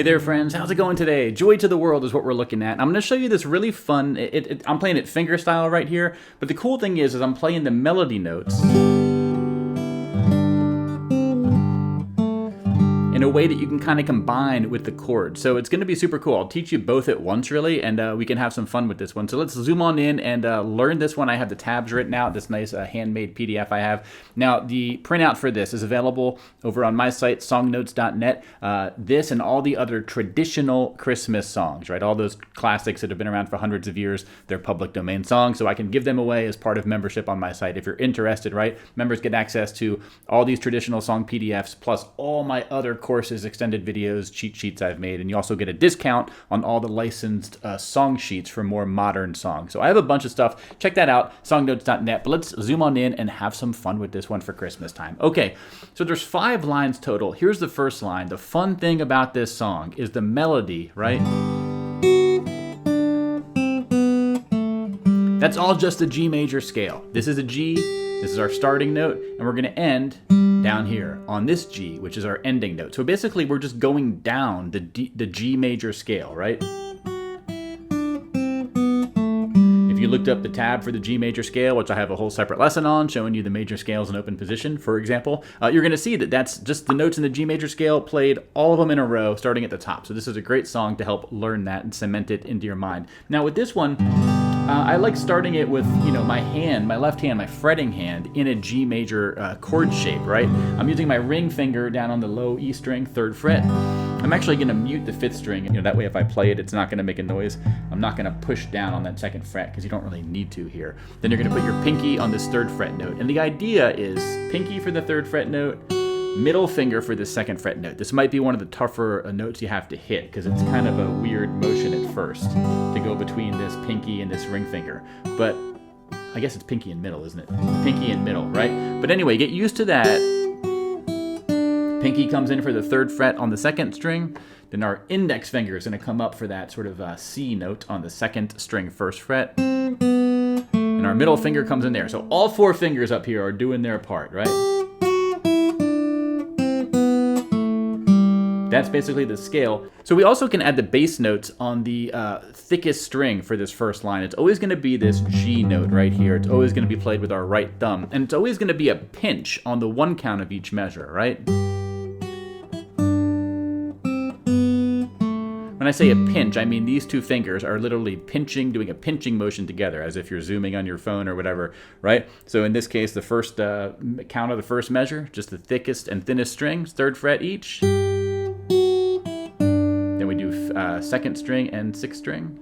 there, friends. How's it going today? Joy to the world is what we're looking at. I'm going to show you this really fun, I'm playing it fingerstyle right here, but the cool thing is I'm playing the melody notes in a way that you can kind of combine with the chords. So it's going to be super cool. I'll teach you both at once, really, and we can have some fun with this one. So let's zoom on in and learn this one. I have the tabs written out, this nice handmade PDF I have. Now, the printout for this is available over on my site, songnotes.net. This and all the other traditional Christmas songs, right? All those classics that have been around for hundreds of years, they're public domain songs, so I can give them away as part of membership on my site. If you're interested, right? Members get access to all these traditional song PDFs, plus all my other courses, extended videos, cheat sheets I've made, and you also get a discount on all the licensed song sheets for more modern songs. So I have a bunch of stuff. Check that out, songnotes.net. But let's zoom on in and have some fun with this one for Christmas time. Okay, so there's 5 lines total. Here's the first line. The fun thing about this song is the melody, right? That's all just the G major scale. This is a G, this is our starting note, and we're going to end down here on this G, which is our ending note. So basically, we're just going down the G major scale, right? If you looked up the tab for the G major scale, which I have a whole separate lesson on, showing you the major scales in open position, for example, you're going to see that that's just the notes in the G major scale played, all of them in a row, starting at the top. So this is a great song to help learn that and cement it into your mind. Now with this one, I like starting it with, my hand, my left hand, my fretting hand in a G major chord shape, right? I'm using my ring finger down on the low E string, 3rd fret. I'm actually going to mute the 5th string. That way if I play it, it's not going to make a noise. I'm not going to push down on that 2nd fret because you don't really need to here. Then you're going to put your pinky on this 3rd fret note. And the idea is pinky for the 3rd fret note, middle finger for the 2nd fret note. This might be one of the tougher notes you have to hit because it's kind of a weird motion at first to go between this pinky and this ring finger. But I guess it's pinky and middle, isn't it? Pinky and middle, right? But anyway, get used to that. Pinky comes in for the 3rd fret on the 2nd string. Then our index finger is going to come up for that sort of C note on the 2nd string, 1st fret. And our middle finger comes in there. So all 4 fingers up here are doing their part, right? That's basically the scale. So we also can add the bass notes on the thickest string for this first line. It's always going to be this G note right here. It's always going to be played with our right thumb. And it's always going to be a pinch on the 1 count of each measure, right? When I say a pinch, I mean these 2 fingers are literally pinching, doing a pinching motion together, as if you're zooming on your phone or whatever, right? So in this case, the first count of the first measure, just the thickest and thinnest strings, 3rd fret each. Then we do 2nd string and 6th string.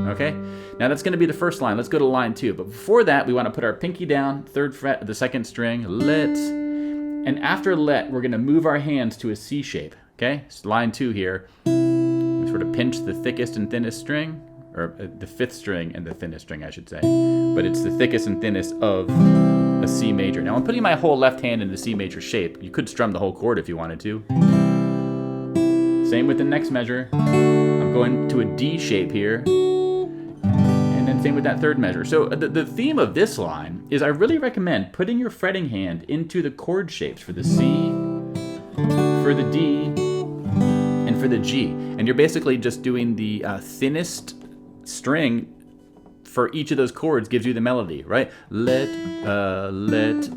Okay, now that's going to be the first line. Let's go to line 2. But before that, we want to put our pinky down, 3rd fret of the 2nd string, let. And after let, we're going to move our hands to a C shape. Okay, so line 2 here. We sort of pinch the thickest and thinnest string, or the 5th string and the thinnest string, I should say. But it's the thickest and thinnest of a C major. Now I'm putting my whole left hand in the C major shape. You could strum the whole chord if you wanted to. Same with the next measure. I'm going to a D shape here. And then same with that 3rd measure. So the theme of this line is I really recommend putting your fretting hand into the chord shapes for the C, for the D, and for the G. And you're basically just doing the thinnest string for each of those chords gives you the melody, right? Let earth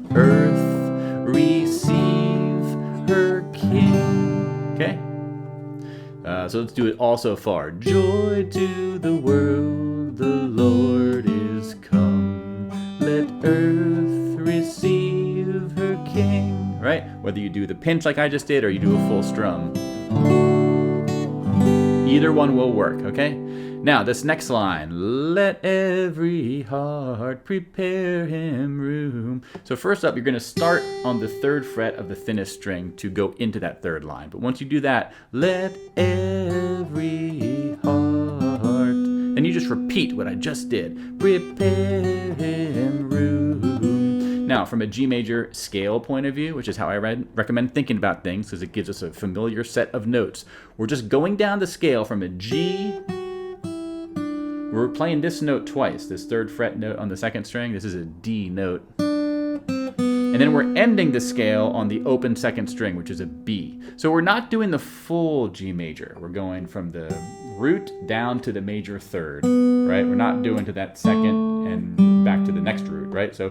receive her king. Okay? So let's do it all so far. Joy to the world, the Lord is come. Let earth receive her king. Right? Whether you do the pinch like I just did or you do a full strum. Either one will work, okay? Now, this next line, let every heart prepare him room. So first up, you're going to start on the 3rd fret of the thinnest string to go into that 3rd line. But once you do that, let every heart, and you just repeat what I just did. Prepare him room. Now, from a G major scale point of view, which is how I recommend thinking about things, because it gives us a familiar set of notes, we're just going down the scale from a G. We're playing this note twice, this 3rd fret note on the 2nd string. This is a D note. And And then we're ending the scale on the open second string, which is a B. So we're not doing the full G major. We're going from the root down to the major third, right? We're not doing to that second and back to the next root, right? So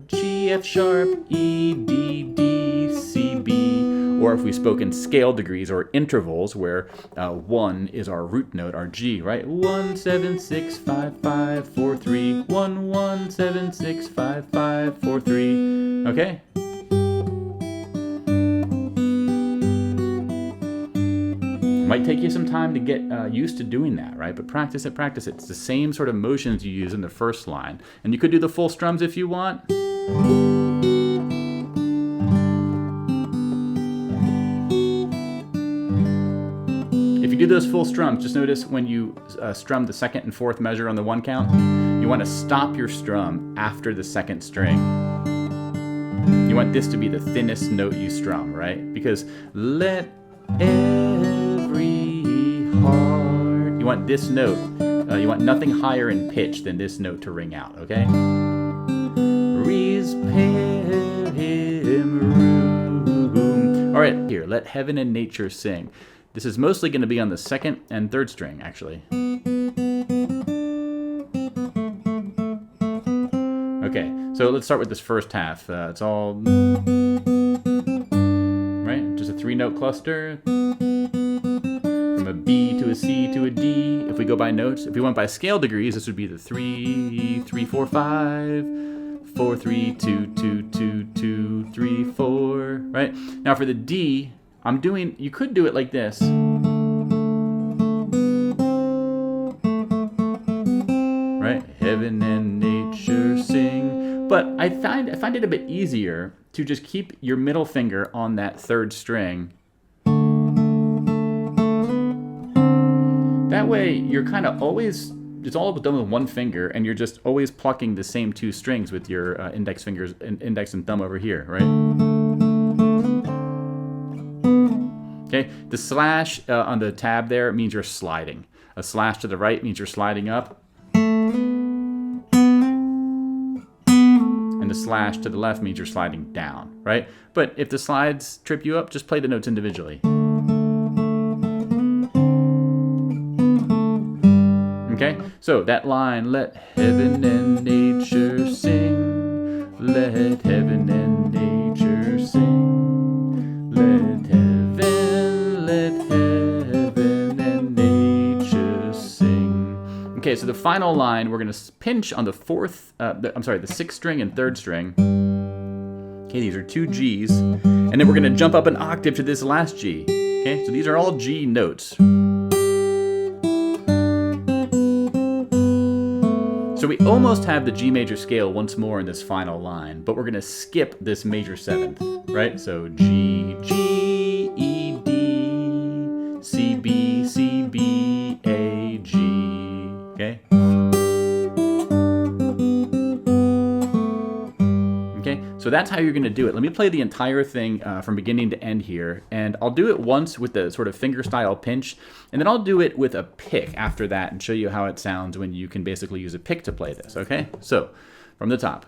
G, F sharp, E, D, D, C, B. Or if we spoke in scale degrees or intervals where 1 is our root note, our G, right? 1, 7, 6, 5, 5, 4, 3. 1, 1, 7, 6, 5, 5, 4, 3. Okay? Might take you some time to get used to doing that, right? But practice it, practice it. It's the same sort of motions you use in the first line. And you could do the full strums if you want. If you do those full strums, just notice when you strum the second and fourth measure on the 1 count, you want to stop your strum after the second string. You want this to be the thinnest note you strum, right? Because let every heart, you want this note, you want nothing higher in pitch than this note to ring out, okay? Respare him room. All right, here, let heaven and nature sing. This is mostly going to be on the second and third string, actually. Okay, so let's start with this first half. It's all, right? Just a 3-note cluster. From a B to a C to a D. If we go by notes, if we went by scale degrees, this would be the 3, 3, 4, 5, 4, 3, 2, 2, 2, 2, 3, 4, right? Now for the D, you could do it like this. Right? Heaven and nature sing. But I find it a bit easier to just keep your middle finger on that third string. That way you're kind of always, it's all done with one finger and you're just always plucking the same 2 strings with your index and thumb over here, right? Okay, the slash on the tab there means you're sliding. A slash to the right means you're sliding up. And the slash to the left means you're sliding down, right? But if the slides trip you up, just play the notes individually. Okay, so that line, let heaven and nature sing. Let heaven and nature sing. Let heaven and nature sing. Okay, so the final line, we're going to pinch on the the 6th string and 3rd string. Okay, these are 2 Gs. And then we're going to jump up an octave to this last G. Okay, so these are all G notes. So we almost have the G major scale once more in this final line, but we're going to skip this major 7th, right? So G, G, E, D, C, B, C, B, A, G, okay? Okay, so that's how you're going to do it. Let me play the entire thing from beginning to end here, and I'll do it once with the sort of fingerstyle pinch, and then I'll do it with a pick after that and show you how it sounds when you can basically use a pick to play this, okay? So, from the top.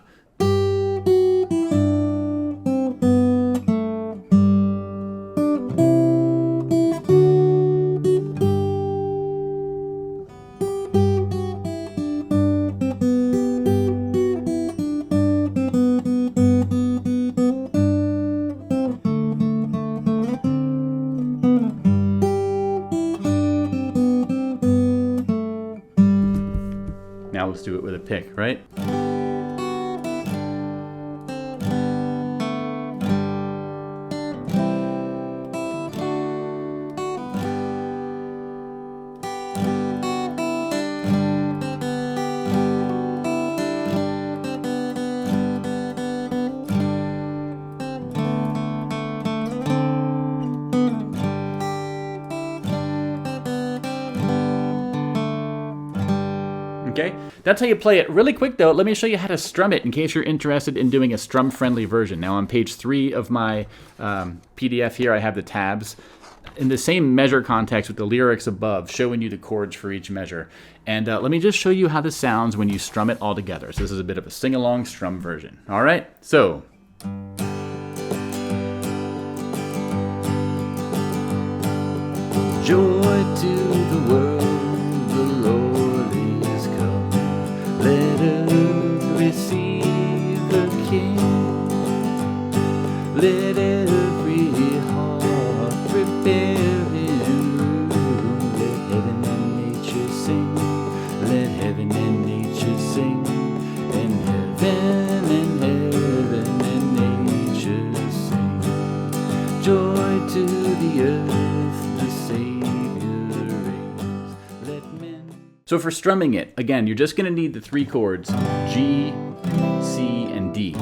Now let's do it with a pick, right? Okay, that's how you play it. Really quick though, let me show you how to strum it in case you're interested in doing a strum-friendly version. Now on page 3 of my PDF here, I have the tabs in the same measure context with the lyrics above, showing you the chords for each measure. And let me just show you how this sounds when you strum it all together. So this is a bit of a sing-along strum version. All right, so Joy to the world, the Lord is come. Let earth receive the King. Let every heart prepare Him room. Let heaven and nature sing. Let heaven and nature sing. And heaven and nature sing. Joy to the earth, the Savior reigns. Let men. So for strumming it, again, you're just going to need the 3 chords, G, C, and D.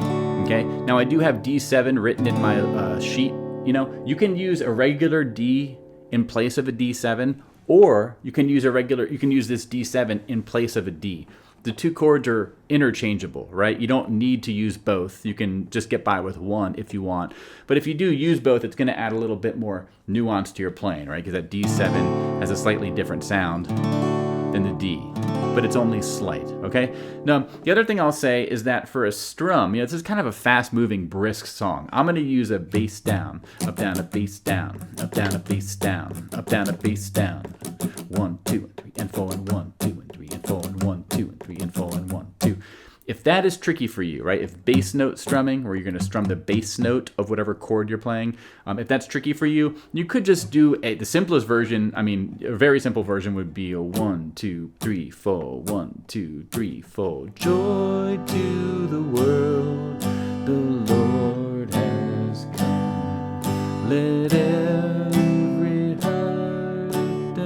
Okay. Now I do have D7 written in my sheet. You know, you can use a regular D in place of a D7, or you can use this D7 in place of a D. The 2 chords are interchangeable, right? You don't need to use both. You can just get by with one if you want. But if you do use both, it's going to add a little bit more nuance to your playing, right? Because that D7 has a slightly different sound than the D, but it's only slight, okay? Now, the other thing I'll say is that for a strum, you know, this is kind of a fast-moving, brisk song. I'm going to use a bass down, up, down, a bass down, up, down, a bass down, up, down, a bass down. 1, 2, and 3, and 4, and 1, 2, and 3, and 4, and 1, 2, and 3, and 4, and 1, 2. If that is tricky for you, right? If bass note strumming, where you're going to strum the bass note of whatever chord you're playing, if that's tricky for you, you could just do the simplest version. I mean, a very simple version would be a 1, 2, 3, 4, 1, 2, 3, 4. Joy to the world, the Lord has come. Let every heart,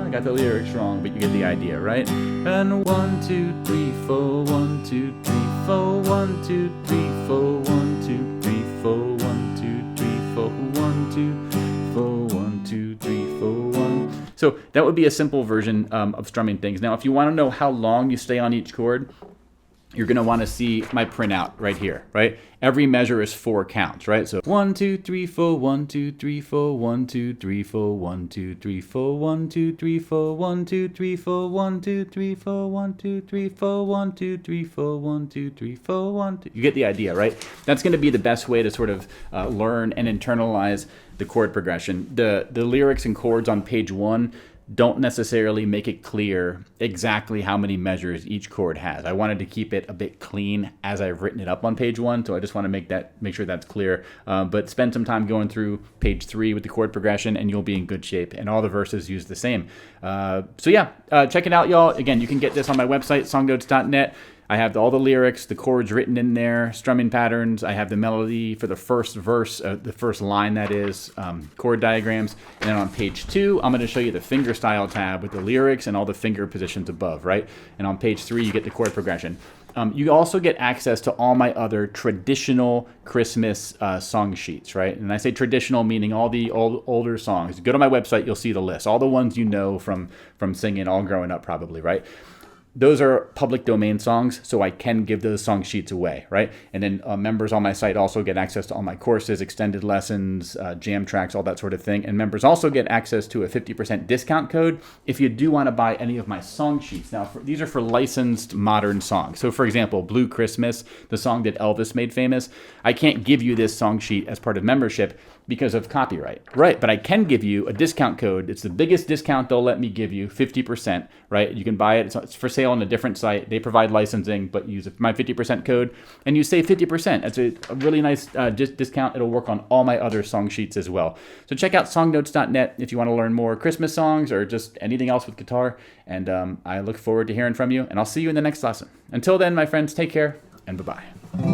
I got the lyrics wrong, but you get the idea, right? And 1, 2, 3, 4, 1, 2, 3, 4, 1, 2, 3, 4, 1, 2, 3, 4, 1, 2, 3, 4, 1, 2, 4, 1, 2, 3, 4, 1. So that would be a simple version of strumming things. Now, if you want to know how long you stay on each chord, you're going to want to see my printout right here, right? Every measure is 4 counts, right? So 1, 2, 3, 4, 1, 2, 3, 4, 1, 2, 3, 4, 1, 2, 3, 4, 1, 2, 3, 4, 1, 2, 3, 4, 1, 2, 3, 4, 1, 2, 3, 4, 1, 2, 3, 4, 1, 2, 3, 4, 1, 2. You get the idea, right? That's going to be the best way to sort of learn and internalize the chord progression. The lyrics and chords on page 1 don't necessarily make it clear exactly how many measures each chord has. I wanted to keep it a bit clean as I've written it up on page 1, so I just want to make sure that's clear. But spend some time going through page 3 with the chord progression, and you'll be in good shape. And all the verses use the same. So yeah, check it out, y'all. Again, you can get this on my website, songnotes.net. I have all the lyrics, the chords written in there, strumming patterns. I have the melody for the first verse, the first line, that is, chord diagrams. And then on page 2, I'm going to show you the Fingerstyle tab with the lyrics and all the finger positions above, right? And on page 3, you get the chord progression. You also get access to all my other traditional Christmas song sheets, right? And I say traditional, meaning all the older songs. Go to my website, you'll see the list. All the ones you know from singing all growing up probably, right? Those are public domain songs, so I can give those song sheets away, right? And then members on my site also get access to all my courses, extended lessons, jam tracks, all that sort of thing. And members also get access to a 50% discount code if you do want to buy any of my song sheets. Now, these are for licensed modern songs. So for example, Blue Christmas, the song that Elvis made famous, I can't give you this song sheet as part of membership because of copyright, right? But I can give you a discount code. It's the biggest discount they'll let me give you, 50%, right? You can buy it. It's for sale on a different site. They provide licensing, but use my 50% code, and you save 50%. That's a really nice discount. It'll work on all my other song sheets as well. So check out songnotes.net if you want to learn more Christmas songs or just anything else with guitar. And I look forward to hearing from you, and I'll see you in the next lesson. Until then, my friends, take care, and bye-bye.